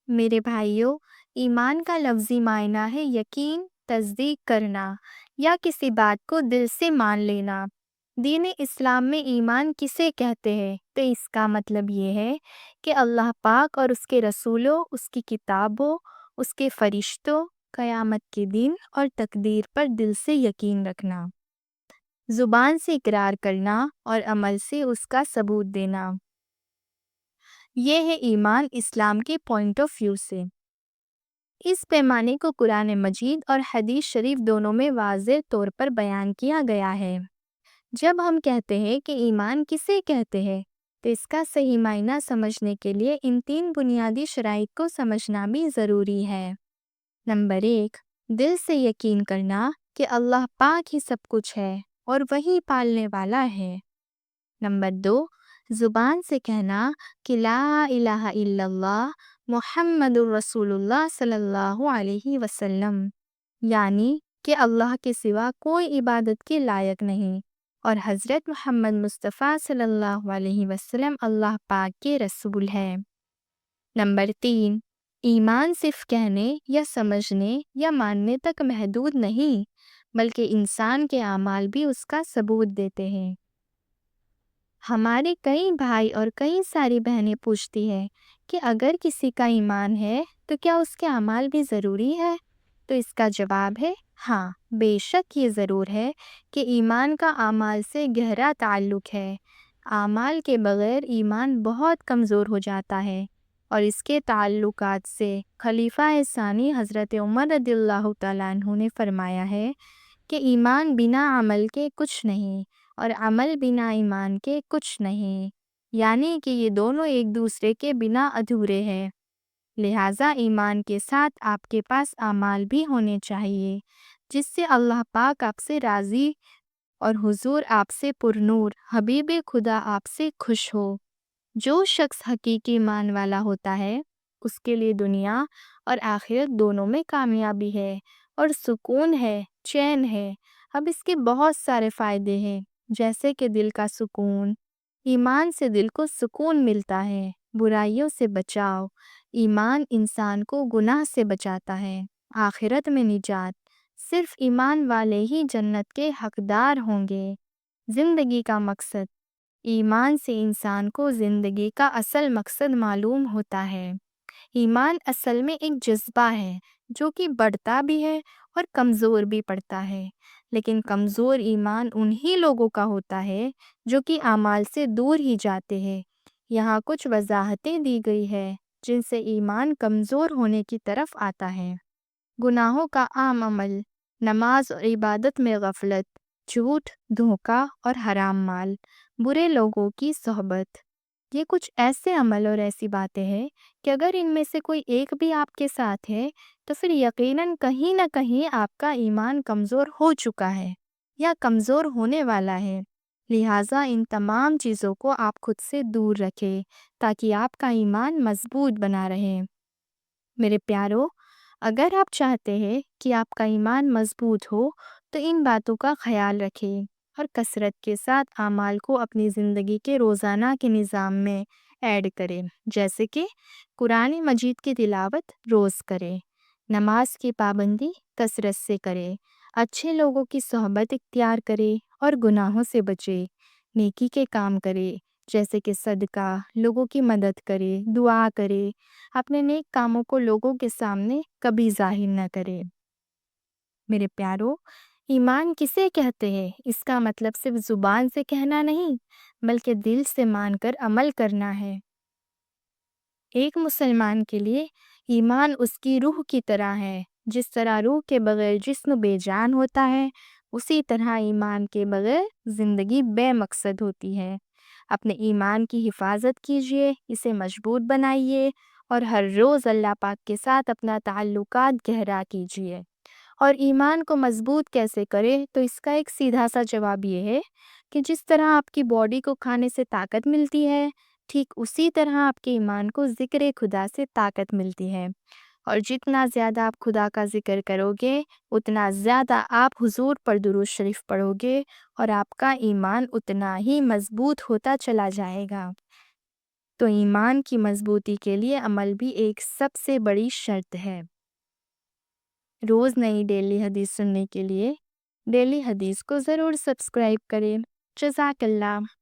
میرے بھائیوں، ایمان کا لفظی معنی ہے یقین، تصدیق کرنا یا کسی بات کو دل سے مان لینا۔ دین اسلام میں ایمان کسے کہتے ہیں؟ تو اس کا مطلب یہ ہے کہ اللہ پاک اور اس کے رسولوں، اس کی کتابوں، اس کے فرشتوں، قیامت کے دن اور تقدیر پر دل سے یقین رکھنا، زبان سے اقرار کرنا اور عمل سے اس کا ثبوت دینا۔ یہ ہے ایمان اسلام کے پوائنٹ آف ویو سے۔ اس پیمانے کو قرآن مجید اور حدیث شریف دونوں میں واضح طور پر بیان کیا گیا ہے۔ جب ہم کہتے ہیں کہ ایمان کسے کہتے ہیں تو اس کا صحیح معنی سمجھنے کے لیے ان 3 بنیادی شرائط کو سمجھنا بھی ضروری ہے۔ نمبر 1، دل سے یقین کرنا کہ اللہ پاک ہی سب کچھ ہے اور وہی پالنے والا ہے۔ نمبر 2، زبان سے کہنا کہ لا الہ الا اللہ محمد الرسول اللہ صلی اللہ علیہ وسلم، یعنی کہ اللہ کے سوا کوئی عبادت کے لائق نہیں اور حضرت محمد مصطفیٰ صلی اللہ علیہ وسلم اللہ پاک کے رسول ہے۔ نمبر 3، ایمان صرف کہنے یا سمجھنے یا ماننے تک محدود نہیں، بلکہ انسان کے اعمال بھی اس کا ثبوت دیتے ہیں۔ ہمارے کئی بھائی اور کئی ساری بہنیں پوچھتی ہیں کہ اگر کسی کا ایمان ہے تو کیا اس کے اعمال بھی ضروری ہے؟ تو اس کا جواب ہے ہاں، بے شک یہ ضرور ہے کہ ایمان کا اعمال سے گہرا تعلق ہے۔ اعمال کے بغیر ایمان بہت کمزور ہو جاتا ہے، اور اس کے تعلقات سے خلیفہ ثانی حضرت عمر رضی اللہ تعالیٰ عنہ نے فرمایا ہے کہ ایمان بنا عمل کے کچھ نہیں اور عمل بنا ایمان کے کچھ نہیں، یعنی کہ یہ دونوں ایک دوسرے کے بنا ادھورے ہیں۔ لہٰذا ایمان کے ساتھ آپ کے پاس اعمال بھی ہونے چاہیے، جس سے اللہ پاک آپ سے راضی اور حضور آپ سے پرنور، حبیب خدا آپ سے خوش ہو۔ جو شخص حقیقی ایمان والا ہوتا ہے اس کے لیے دنیا اور آخرت دونوں میں کامیابی ہے اور سکون ہے، چین ہے۔ اب اس کے بہت سارے فائدے ہیں، جیسے کہ دل کا سکون۔ ایمان سے دل کو سکون ملتا ہے، برائیوں سے بچاؤ۔ ایمان انسان کو گناہ سے بچاتا ہے، آخرت میں نجات۔ صرف ایمان والے ہی جنت کے حقدار ہوں گے۔ زندگی کا مقصد، ایمان سے انسان کو زندگی کا اصل مقصد معلوم ہوتا ہے۔ ایمان اصل میں ایک جذبہ ہے جو کہ بڑھتا بھی ہے اور کمزور بھی پڑتا ہے، لیکن کمزور ایمان انہی لوگوں کا ہوتا ہے جو کہ اعمال سے دور ہی جاتے ہیں۔ یہاں کچھ وضاحتیں دی گئی ہے جن سے ایمان کمزور ہونے کی طرف آتا ہے۔ گناہوں کا عام عمل، نماز اور عبادت میں غفلت، جھوٹ، دھوکہ اور حرام مال، برے لوگوں کی صحبت۔ یہ کچھ ایسے عمل اور ایسی باتیں ہیں کہ اگر ان میں سے کوئی ایک بھی آپ کے ساتھ ہے تو پھر یقیناً کہیں نہ کہیں آپ کا ایمان کمزور ہو چکا ہے یا کمزور ہونے والا ہے۔ لہٰذا ان تمام چیزوں کو آپ خود سے دور رکھیں تاکہ آپ کا ایمان مضبوط بنا رہے۔ میرے پیارو، اگر آپ چاہتے ہیں کہ آپ کا ایمان مضبوط ہو تو ان باتوں کا خیال رکھیں اور کثرت کے ساتھ اعمال کو اپنی زندگی کے روزانہ کے نظام میں ایڈ کریں، جیسے کہ قرآن مجید کی تلاوت روز کریں، نماز کی پابندی کثرت سے کریں، اچھے لوگوں کی صحبت اختیار کریں اور گناہوں سے بچیں، نیکی کے کام کریں جیسے کہ صدقہ، لوگوں کی مدد کرے، دعا کرے، اپنے نیک کاموں کو لوگوں کے سامنے کبھی ظاہر نہ کرے۔ میرے پیارو، ایمان کسے کہتے ہیں؟ اس کا مطلب صرف زبان سے کہنا نہیں بلکہ دل سے مان کر عمل کرنا ہے۔ ایک مسلمان کے لیے ایمان اس کی روح کی طرح ہے۔ جس طرح روح کے بغیر جسم بے جان ہوتا ہے، اسی طرح ایمان کے بغیر زندگی بے مقصد ہوتی ہے۔ اپنے ایمان کی حفاظت کیجیے، اسے مضبوط بنائیے اور ہر روز اللہ پاک کے ساتھ اپنا تعلقات گہرا کیجیے۔ اور ایمان کو مضبوط کیسے کرے؟ تو اس کا ایک سیدھا سا جواب یہ ہے کہ جس طرح آپ کی باڈی کو کھانے سے طاقت ملتی ہے، ٹھیک اسی طرح آپ کے ایمان کو ذکر خدا سے طاقت ملتی ہے۔ اور جتنا زیادہ آپ خدا کا ذکر کرو گے، اتنا زیادہ آپ حضور پر درود شریف پڑھو گے اور آپ کا ایمان اتنا ہی مضبوط ہوتا چلا جائے گا۔ تو ایمان کی مضبوطی کے لیے عمل بھی ایک سب سے بڑی شرط ہے۔ روز نئی ڈیلی حدیث سننے کے لیے ڈیلی حدیث کو ضرور سبسکرائب کریں۔ جزاک اللہ۔